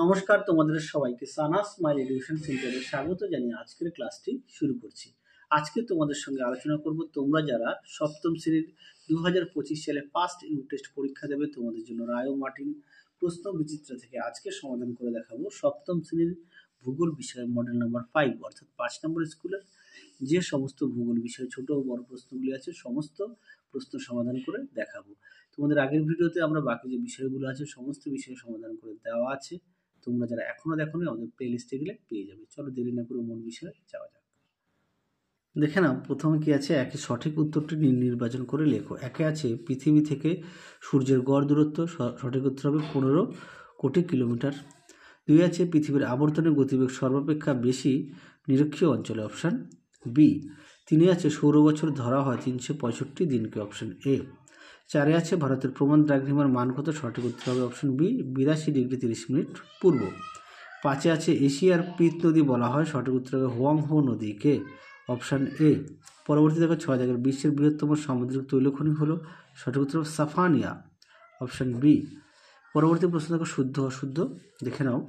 নমস্কার, তোমাদের সবাইকে সানাস স্মাইল এডুকেশন সেন্টারে স্বাগত জানিয়ে আজকের ক্লাসটি শুরু করছি। আজকে তোমাদের সঙ্গে আলোচনা করব তোমরা যারা সপ্তম শ্রেণীর 2025 সালে ফার্স্ট ইউনিট টেস্ট পরীক্ষা দেবে তোমাদের জন্য রায় মার্টিন প্রশ্ন বিচিত্র থেকে আজকে সমাধান করে দেখাবো সপ্তম শ্রেণীর ভূগোল বিষয়ের মডেল নাম্বার 5 অর্থাৎ 5 নম্বর স্কুলের যে সমস্ত ভূগোল বিষয়ে ছোট ও বড় প্রশ্নগুলি আছে সমস্ত প্রশ্ন সমাধান করে দেখাবো। তোমাদের আগের ভিডিওতে আমরা বাকি যে বিষয়গুলো আছে সমস্ত বিষয়ের সমাধান করে দেওয়া আছে। তোমরা যারা এখনো দেখোনি আমাদের প্লে লিস্টে গেলে পেয়ে যাবে। চলো দেরি না করে মূল বিষয়ে যাওয়া যাক। দেখে নাও প্রথমে কি আছে, একে সঠিক উত্তরটি নির্বাচন করে লেখো। একে আছে পৃথিবী থেকে সূর্যের গড় দূরত্ব, সঠিক উত্তর হবে 15 কোটি কিলোমিটার। 2 আছে পৃথিবীর আবর্তনের গতিবেগ সর্বাপেক্ষা বেশি নিরক্ষীয় অঞ্চলে, অপশান বি। 3 আছে সৌর বছর ধরা হয় 365 দিনকে, অপশান এ। 4 আছে ভারতের প্রমাণ দ্রাঘিমার মান কত, সঠিক উত্তর হবে অপশন বি 82 ডিগ্রি 30 মিনিট পূর্ব। 5 আছে এশিয়ার পিত নদী বলা হয়, সঠিক উত্তর হবে হোয়াংহো নদীকে, অপশান এ। পরবর্তী দেখো 6 জায়গার বিশ্বের বৃহত্তম সামুদ্রিক তৈলখনি হলো, সঠিক উত্তর হবে সাফানিয়া, অপশান বি। পরবর্তী প্রশ্ন দেখো শুদ্ধ অশুদ্ধ দেখে নাও।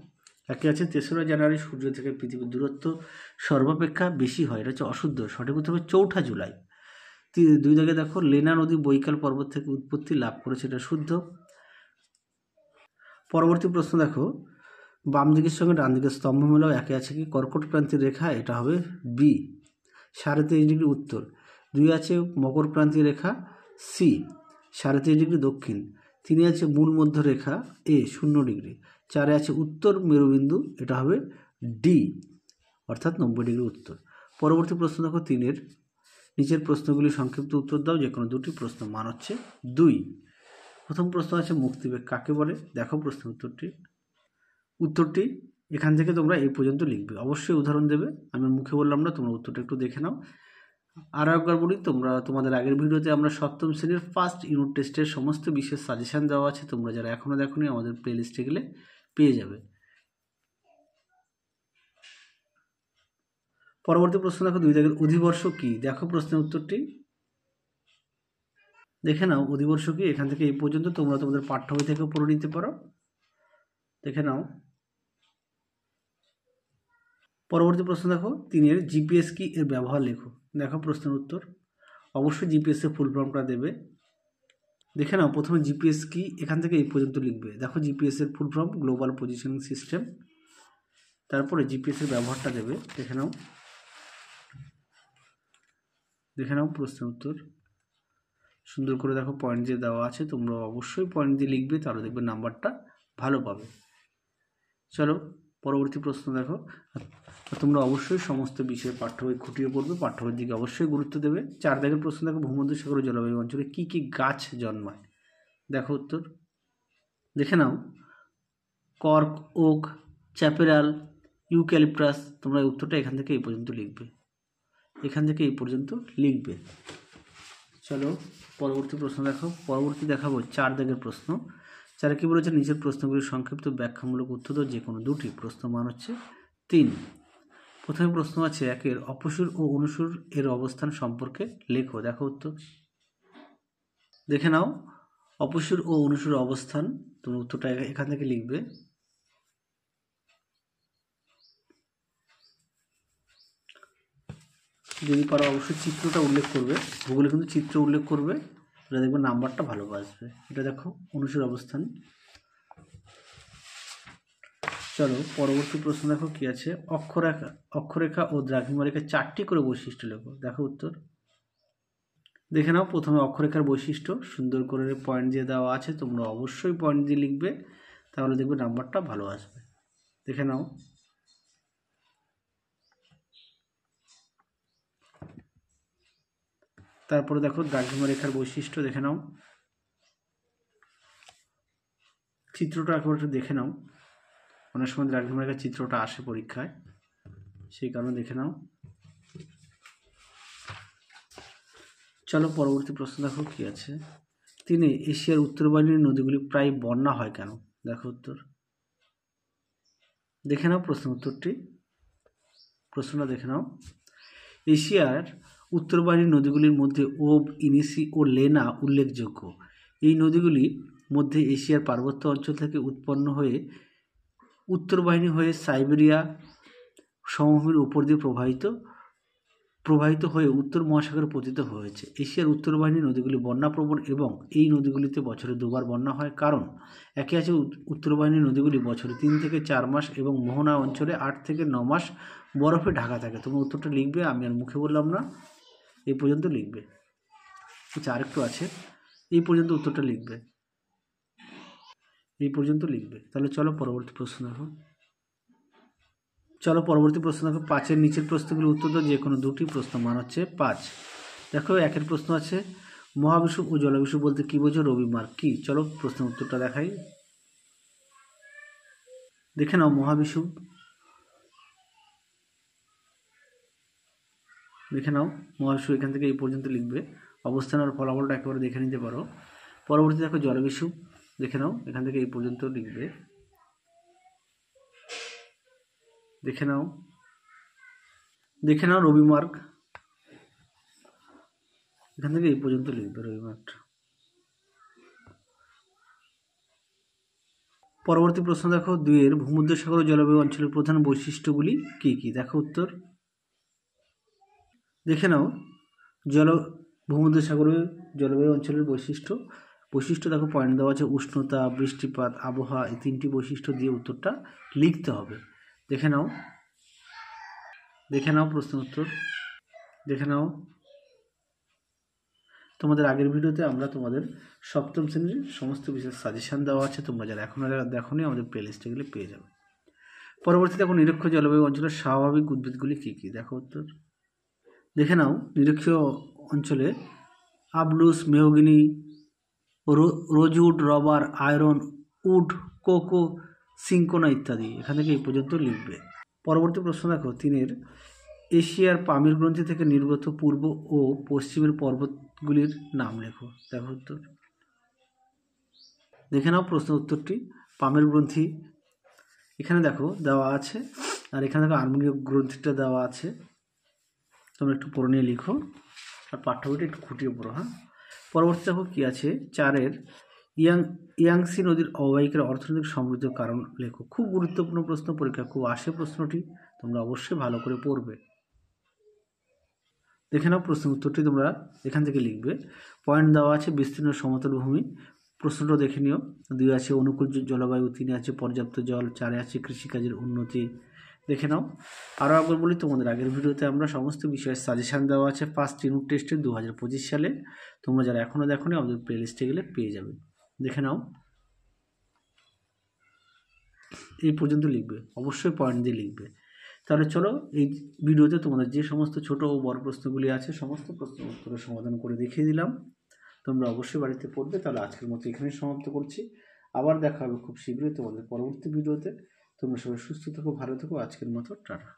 একে আছে 3রা জানুয়ারি সূর্য থেকে পৃথিবীর দূরত্ব সর্বাপেক্ষা বেশি হয়, এটা হচ্ছে অশুদ্ধ, সঠিক উত্তর হবে 4 জুলাই। 2 দাগে দেখো লেনা নদী বৈকাল পর্বত থেকে উৎপত্তি লাভ করেছে, এটা শুদ্ধ। পরবর্তী প্রশ্ন দেখো বাম দিকের সঙ্গে ডান দিকের স্তম্ভ মেলাও, একে আছে কি কর্কট ক্রান্তির রেখা, এটা হবে বি 23.5 ডিগ্রি উত্তর। 2 আছে মকর ক্রান্তি রেখা, সি 23.5 ডিগ্রি দক্ষিণ। 3 আছে মূল মধ্য রেখা, এ 0 ডিগ্রি। 4 আছে উত্তর মেরুবিন্দু, এটা হবে ডি অর্থাৎ 90 ডিগ্রি উত্তর। পরবর্তী প্রশ্ন দেখো 3-এর নিচের প্রশ্নগুলি সংক্ষিপ্ত উত্তর দাও, যে কোনো দুটি প্রশ্ন, মান হচ্ছে 2। প্রথম প্রশ্ন আছে মুক্তিবেগ কাকে বলে, দেখো প্রশ্ন উত্তরটি এখান থেকে তোমরা এই পর্যন্ত লিখবে, অবশ্যই উদাহরণ দেবে, আমি মুখে বললাম না, তোমরা উত্তরটা একটু দেখে নাও। আরও একবার বলি, তোমাদের আগের ভিডিওতে আমরা সপ্তম শ্রেণীর ফার্স্ট ইউনিট টেস্টের সমস্ত বিষয়ের সাজেশান দেওয়া আছে, তোমরা যারা এখনও দেখোনি আমাদের প্লে লিস্টে গেলে পেয়ে যাবে। পরবর্তী প্রশ্ন দেখো 2 দাগের অধিবর্ষ কি, দেখো প্রশ্নের উত্তরটি দেখে নাও। অধিবর্ষ কি এখান থেকে এই পর্যন্ত তোমরা তোমাদের পাঠ্য বই থেকেও পড়ে নিতে পারো, দেখে নাও। পরবর্তী প্রশ্ন দেখো 3-এর জিপিএস কি, এর ব্যবহার লেখো, দেখো প্রশ্নের উত্তর। অবশ্যই জিপিএস এর ফুল ফর্মটা দেবে, দেখে নাও। প্রথমে জিপিএস কি এখান থেকে এই পর্যন্ত লিখবে, দেখো জিপিএস এর full form global positioning system. তারপরে জিপিএস এর ব্যবহারটা দেবে, দেখে নাও। প্রশ্নের উত্তর সুন্দর করে দেখো, পয়েন্ট দিয়ে দেওয়া আছে, তোমরা অবশ্যই পয়েন্ট দিয়ে লিখবে, তাহলে দেখবে নাম্বারটা ভালো পাবে। চলো পরবর্তী প্রশ্ন দেখো। তোমরা অবশ্যই সমস্ত বিষয়ে পাঠ্য বই খুঁটিয়ে পড়বে, পাঠ্য বইয়ের দিকে অবশ্যই গুরুত্ব দেবে। 4 দাগের প্রশ্ন দেখো ভূমধ্যসাগর জলবায়ু অঞ্চলে কি কি গাছ জন্মায়, দেখো উত্তর দেখে নাও। কর্ক, ওক, চ্যাপেরাল, ইউক্যালিপটাস, তোমরা উত্তরটা এখান থেকে এই পর্যন্ত লিখবে, চলো পরবর্তী প্রশ্ন দেখো। দেখাবো 4 দাগের প্রশ্ন। 4 কি বলেছে, নিচের প্রশ্নগুলির সংক্ষিপ্ত ব্যাখ্যামূলক উত্তর দাও, যে কোনো দুটি, প্রশ্ন মান হচ্ছে 3। প্রথমে প্রশ্ন আছে 1-এর অপসূর ও অনুসূর এর অবস্থান সম্পর্কে লেখো, দেখো উত্তর দেখে নাও। অপসূর ও অনুসূর অবস্থান, তুমি উত্তরটা এখান থেকে লিখবে। যদি পারো অবশ্যই চিত্রটা উল্লেখ করবে, ভূগোলে কিন্তু চিত্র উল্লেখ করবে, এটা দেখবে নাম্বারটা ভালো আসবে। এটা দেখো অনুসূর অবস্থান। চলো পরবর্তী প্রশ্ন দেখো কি আছে, অক্ষরেখা ও দ্রাঘিমা রেখার 4টি করে বৈশিষ্ট্য লেখো, দেখো উত্তর দেখে নাও। প্রথমে অক্ষরেখার বৈশিষ্ট্য সুন্দর করে পয়েন্ট দিয়ে দেওয়া আছে, তোমরা অবশ্যই পয়েন্ট দিয়ে লিখবে, তাহলে দেখবে নাম্বারটা ভালো আসবে, দেখে নাও। তারপরে দেখো দ্রাঘিমা রেখার বৈশিষ্ট্য, দেখে নাও। চিত্রটা একবার একটু দেখে নাও, অনেক সময় দ্রাঘিমা রেখার চিত্রটা আসে পরীক্ষায়, সেই কারণে দেখে নাও। চলো পরবর্তী প্রশ্ন দেখো কি আছে, 3-এ এশিয়ার উত্তরবাহিনীর নদীগুলি প্রায় বন্যা হয় কেন, দেখো উত্তর দেখে নাও। প্রশ্নটা দেখে নাও। এশিয়ার উত্তরবাহিনীর নদীগুলির মধ্যে ওব, ইনিসি ও লেনা উল্লেখযোগ্য। এই নদীগুলি মধ্যে এশিয়ার পার্বত্য অঞ্চল থেকে উৎপন্ন হয়ে উত্তর বাহিনী হয়ে সাইবেরিয়া সমভূমির উপর দিয়ে প্রবাহিত হয়ে উত্তর মহাসাগরে পতিত হয়েছে। এশিয়ার উত্তর বাহিনীর নদীগুলি বন্যাপ্রবণ এবং এই নদীগুলিতে বছরে দুবার বন্যা হয়, কারণ একে আছে উত্তর বাহিনীর নদীগুলি বছরে 3 থেকে 4 মাস এবং মোহনা অঞ্চলে 8 থেকে 9 মাস বরফে ঢাকা থাকে। তোমরা উত্তরটা লিখবে, আমি আর মুখে বললাম না, এই পর্যন্ত লিখবে। আচ্ছা, আরেকটু আছে, এই পর্যন্ত উত্তরটা লিখবে, এই পর্যন্ত লিখবে। তাহলে চলো পরবর্তী প্রশ্ন দেখো। চলো পরবর্তী প্রশ্ন দেখো। 5-এর নিচের প্রশ্নগুলি উত্তর দাও, যে কোনো 2টি প্রশ্ন, মান হচ্ছে 5। দেখো 1-এর প্রশ্ন আছে, মহাবিষুব ও জলবিষুব বলতে কি বোঝো? রবি মার্ক কি? চলো প্রশ্নের উত্তরটা দেখাই, দেখে নাও। মহাবিষুব, দেখে নাও মহাবিষুব, এখান থেকে এই পর্যন্ত লিখবে। অবস্থান আর ফলাফলটা একেবারে দেখে নিতে পারো। পরবর্তী দেখো জলবিষুব, দেখে নাও, এখান থেকে এই পর্যন্ত লিখবে, দেখে নাও। দেখে নাও রবি মার্ক, এখান থেকে এই পর্যন্ত লিখবে রবি মার্ক। পরবর্তী প্রশ্ন দেখো 2-এর, ভূমধ্যসাগর ও জলবায়ু অঞ্চলের প্রধান বৈশিষ্ট্যগুলি কি কি? দেখো উত্তর, দেখে নাও। ভূমধ্যসাগরীয় জলবায়ু অঞ্চলের বৈশিষ্ট্য দেখো, পয়েন্ট দেওয়া আছে, উষ্ণতা, বৃষ্টিপাত, আবহাওয়া, এই 3টি বৈশিষ্ট্য দিয়ে উত্তরটা লিখতে হবে। দেখে নাও, দেখে নাও প্রশ্ন উত্তর, দেখে নাও। তোমাদের আগের ভিডিওতে আমরা তোমাদের 7ম শ্রেণীর সমস্ত বিষয়ের সাজেশান দেওয়া আছে, তোমরা যারা এখনও দেখোনি আমাদের প্লেলিস্টে গেলে পেয়ে যাবে। পরবর্তী দেখো, নিরক্ষীয় জলবায়ু অঞ্চলের স্বাভাবিক উদ্ভিদগুলি কী কী? দেখো উত্তর, দেখে নাও। নিরক্ষীয় অঞ্চলে আবলুস, mahogany, rosewood, rubber, ironwood, cocoa, cinchona ইত্যাদি। এখান থেকে এই পর্যন্ত লিখবে। পরবর্তী প্রশ্ন দেখো 3-এর, এশিয়ার পামির গ্রন্থি থেকে নির্গত পূর্ব ও পশ্চিমের পর্বতগুলির নাম লেখো। দেখো উত্তর, দেখে নাও প্রশ্ন উত্তরটি। পামির গ্রন্থি এখানে দেখো দেওয়া আছে, আর এখানে দেখো আর্মেনীয় গ্রন্থিটা দেওয়া আছে, তোমরা একটু পড়ে নিয়ে লিখো, আর পাঠ্যবইটা একটু খুঁটিয়ে পড়ো। হ্যাঁ, পরবর্তী দেখো কী আছে, 4-এর, ইয়াংসি নদীর অববাহিকার অর্থনৈতিক সমৃদ্ধির কারণ লেখো। খুব গুরুত্বপূর্ণ প্রশ্ন, পরীক্ষা খুব আসে প্রশ্নটি, তোমরা অবশ্যই ভালো করে পড়বে। দেখে নাও প্রশ্ন উত্তরটি, তোমরা এখান থেকে লিখবে। পয়েন্ট দেওয়া আছে, বিস্তীর্ণ সমতল ভূমি, প্রশ্নটা দেখে নিও। 2 আছে অনুকূল জলবায়ু, 3 আছে পর্যাপ্ত জল, 4 আছে কৃষিকাজের উন্নতি। দেখে নাও। আরও একবার বলি, তোমাদের আগের ভিডিওতে আমরা সমস্ত বিষয়ের সাজেশান দেওয়া আছে ফার্স্ট ইউনিট টেস্টে 2025 সালে, তোমরা যারা এখনও দেখোনি আমাদের প্লেলিস্টে গেলে পেয়ে যাবে। দেখে নাও, এই পর্যন্ত লিখবে, অবশ্যই পয়েন্ট দিয়ে লিখবে। তাহলে চলো, এই ভিডিওতে তোমাদের যে সমস্ত ছোট ও বড় প্রশ্নগুলি আছে সমস্ত প্রশ্ন উত্তরের সমাধান করে দেখিয়ে দিলাম, তোমরা অবশ্যই বাড়িতে পড়বে। তাহলে আজকের মতো এখানেই সমাপ্ত করছি, আবার দেখা হবে খুব শীঘ্রই তোমাদের পরবর্তী ভিডিওতে। তোমরা সবাই সুস্থ থেকো, ভালো থেকো, আজকের মতো টাটা।